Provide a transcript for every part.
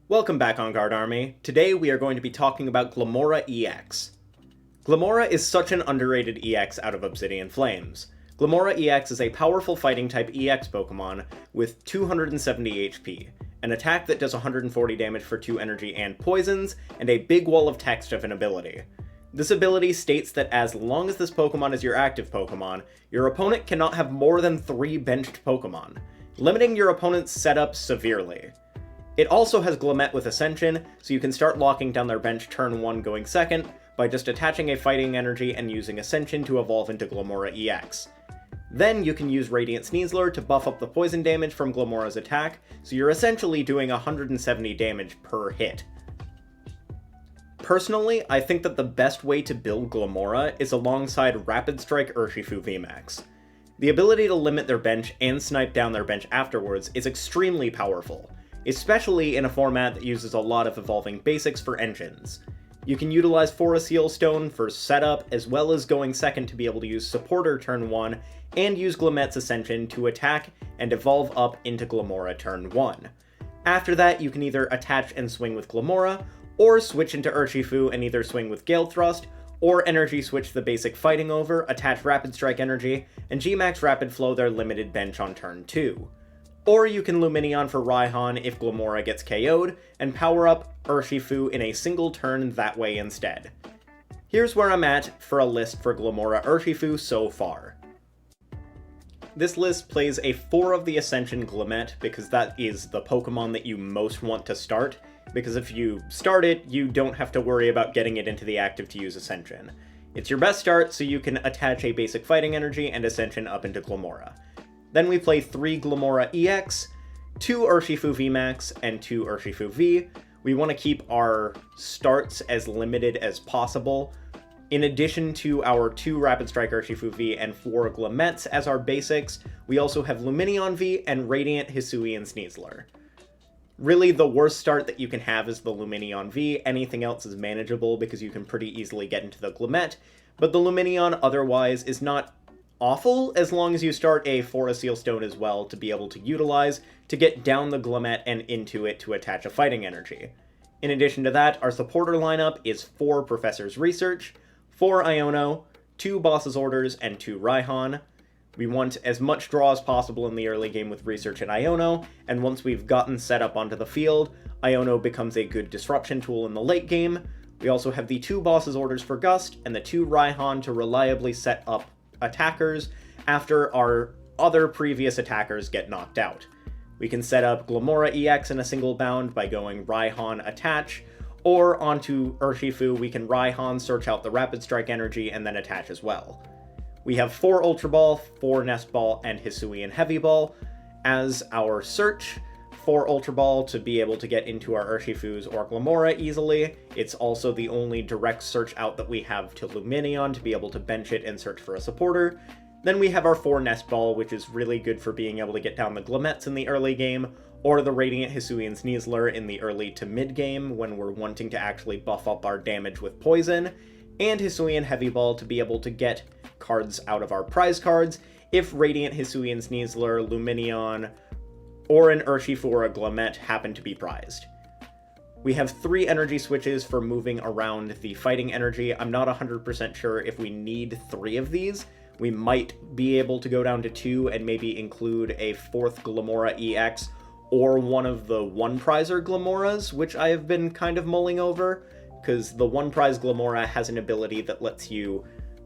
Welcome back, On Guard Army. Today we are going to be talking about Glimmora EX. Glimmora is such an underrated EX out of Obsidian Flames. Glimmora EX is a powerful fighting type EX Pokemon with 270 HP, an attack that does 140 damage for 2 energy and poisons, and a big wall of text of an ability. This ability states that as long as this Pokemon is your active Pokemon, your opponent cannot have more than 3 benched Pokemon, limiting your opponent's setup severely. It also has Glimmet with Ascension, so you can start locking down their bench turn 1 going second by just attaching a fighting energy and using Ascension to evolve into Glimmora EX. Then you can use Radiant Sneasler to buff up the poison damage from Glimmora's attack, so you're essentially doing 170 damage per hit. Personally, I think that the best way to build Glimmora is alongside Rapid Strike Urshifu Vmax. The ability to limit their bench and snipe down their bench afterwards is extremely powerful, especially in a format that uses a lot of evolving basics for engines. You can utilize Seal Stone for setup, as well as going second to be able to use Supporter turn 1, and use Glimmet's Ascension to attack and evolve up into Glimmora turn 1. After that, you can either attach and swing with Glimmora, or switch into Urshifu and either swing with Gale Thrust, or energy switch the basic fighting over, attach Rapid Strike energy, and Gmax Rapid Flow their limited bench on turn 2. Or you can Lumineon for Raihan if Glimmora gets KO'd, and power up Urshifu in a single turn that way instead. Here's where I'm at for a list for Glimmora Urshifu so far. This list plays a 4 of the Ascension Glimmet because that is the Pokemon that you most want to start, because if you start it, you don't have to worry about getting it into the active to use Ascension. It's your best start, so you can attach a basic fighting energy and Ascension up into Glimmora. Then we play 3 Glimmora EX, 2 Urshifu VMAX, and 2 Urshifu V. We want to keep our starts as limited as possible. In addition to our 2 Rapid Strike Urshifu V and 4 Glimmets as our basics, we also have Lumineon V and Radiant Hisuian Sneasler. Really, the worst start that you can have is the Lumineon V. Anything else is manageable because you can pretty easily get into the Glimmet, but the Lumineon otherwise is not awful as long as you start a Seal Stone as well to be able to utilize to get down the Glimmet and into it to attach a fighting energy. In addition to that, our supporter lineup is 4 Professor's Research, 4 Iono, 2 Boss's Orders, and 2 Raihan. We want as much draw as possible in the early game with Research and Iono, and once we've gotten set up onto the field, Iono becomes a good disruption tool in the late game. We also have the 2 Boss's Orders for Gust, and the 2 Raihan to reliably set up attackers after our other previous attackers get knocked out. We can set up Glimmora EX in a single bound by going Raihan attach, or onto Urshifu we can Raihan search out the Rapid Strike energy and then attach as well. We have 4 Ultra Ball, 4 Nest Ball, and Hisuian Heavy Ball as our search. 4 Ultra Ball to be able to get into our Urshifus or Glimmora easily. It's also the only direct search out that we have to Lumineon to be able to bench it and search for a supporter. Then we have our 4 Nest Ball, which is really good for being able to get down the Glimmets in the early game, or the Radiant Hisuian Sneasler in the early to mid game when we're wanting to actually buff up our damage with poison, and Hisuian Heavy Ball to be able to get cards out of our prize cards if Radiant Hisuian Sneasler, Lumineon, or an Urshifu or a Glimmet happen to be prized. We have 3 energy switches for moving around the fighting energy. I'm not 100% sure if we need 3 of these. We might be able to go down to 2 and maybe include a 4th Glimmora EX or one of the 1-prizer Glimmoras, which I have been kind of mulling over, because the 1-prize Glimmora has an ability that lets you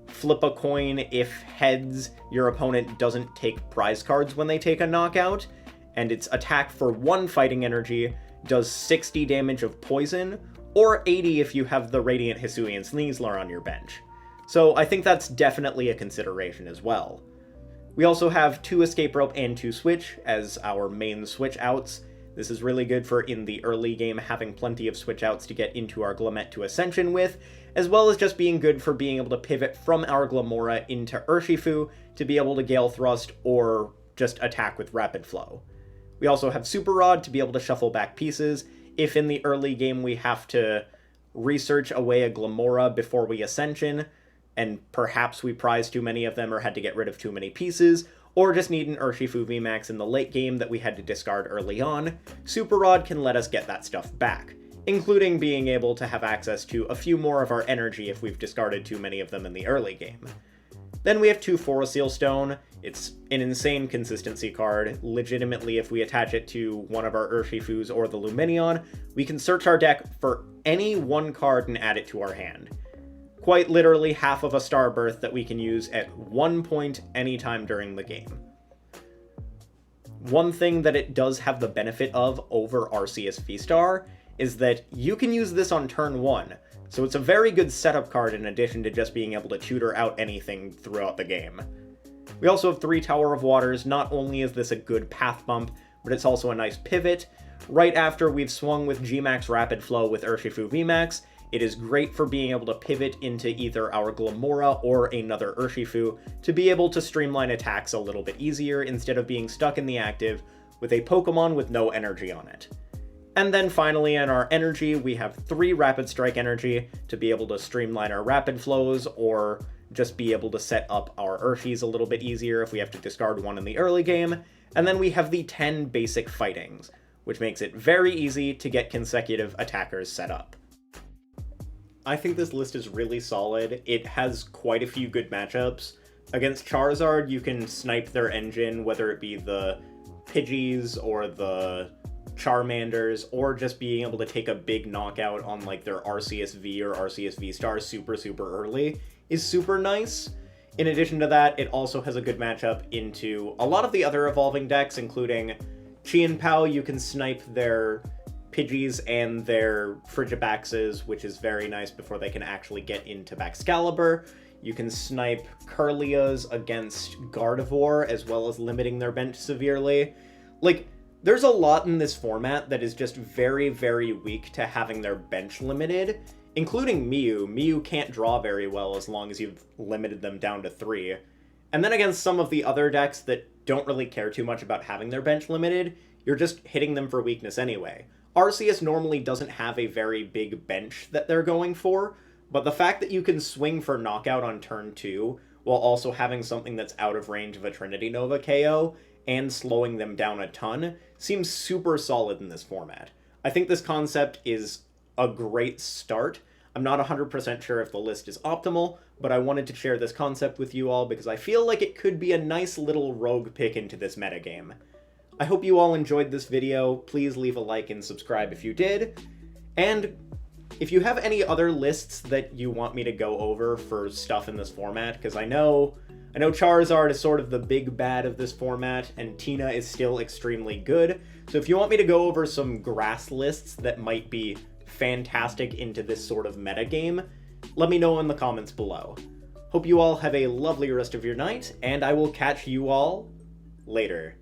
flip a coin if heads, your opponent doesn't take prize cards when they take a knockout, and its attack for 1 fighting energy does 60 damage of poison, or 80 if you have the Radiant Hisuian Sneasler on your bench. So I think that's definitely a consideration as well. We also have 2 Escape Rope and 2 Switch as our main switch outs. This is really good for in the early game having plenty of switch outs to get into our Glimmet to Ascension with, as well as just being good for being able to pivot from our Glimmora into Urshifu to be able to Gale Thrust or just attack with Rapid Flow. We also have Super Rod to be able to shuffle back pieces if in the early game we have to research away a Glimmora before we Ascension, and perhaps we prized too many of them or had to get rid of too many pieces, or just need an Urshifu Vmax in the late game that we had to discard early on, Super Rod can let us get that stuff back, including being able to have access to a few more of our energy if we've discarded too many of them in the early game. Then we have 2 Seal Stone. It's an insane consistency card. Legitimately, if we attach it to one of our Urshifus or the Lumineon, we can search our deck for any one card and add it to our hand. Quite literally half of a Star Birth that we can use at one point anytime during the game. One thing that it does have the benefit of over Arceus V-Star is that you can use this on turn 1, so it's a very good setup card in addition to just being able to tutor out anything throughout the game. We also have 3 Tower of Waters. Not only is this a good path bump, but it's also a nice pivot. Right after we've swung with Gmax Rapid Flow with Urshifu Vmax, it is great for being able to pivot into either our Glimmora or another Urshifu to be able to streamline attacks a little bit easier instead of being stuck in the active with a Pokemon with no energy on it. And then finally in our energy, we have 3 Rapid Strike energy to be able to streamline our Rapid Flows or just be able to set up our Urshis a little bit easier if we have to discard one in the early game. And then we have the 10 basic fightings, which makes it very easy to get consecutive attackers set up. I think this list is really solid. It has quite a few good matchups. Against Charizard, you can snipe their engine, whether it be the Pidgeys or the Charmanders, or just being able to take a big knockout on like their Arceus V or Arceus V-Star super early is super nice. In addition to that, it also has a good matchup into a lot of the other evolving decks, including Chien-Pao. You can snipe their Pidgeys and their Frigibaxes, which is very nice before they can actually get into Baxcalibur. You can snipe Kirlias against Gardevoir, as well as limiting their bench severely. Like, there's a lot in this format that is just very weak to having their bench limited, including Mew. Mew can't draw very well as long as you've limited them down to 3. And then against some of the other decks that don't really care too much about having their bench limited, you're just hitting them for weakness anyway. Arceus normally doesn't have a very big bench that they're going for, but the fact that you can swing for knockout on turn 2 while also having something that's out of range of a Trinity Nova KO and slowing them down a ton seems super solid in this format. I think this concept is a great start. I'm not 100% sure if the list is optimal, but I wanted to share this concept with you all because I feel like it could be a nice little rogue pick into this metagame. I hope you all enjoyed this video. Please leave a like and subscribe if you did. And if you have any other lists that you want me to go over for stuff in this format, because I know Charizard is sort of the big bad of this format, and Tina is still extremely good. So if you want me to go over some grass lists that might be fantastic into this sort of metagame, let me know in the comments below. Hope you all have a lovely rest of your night, and I will catch you all later.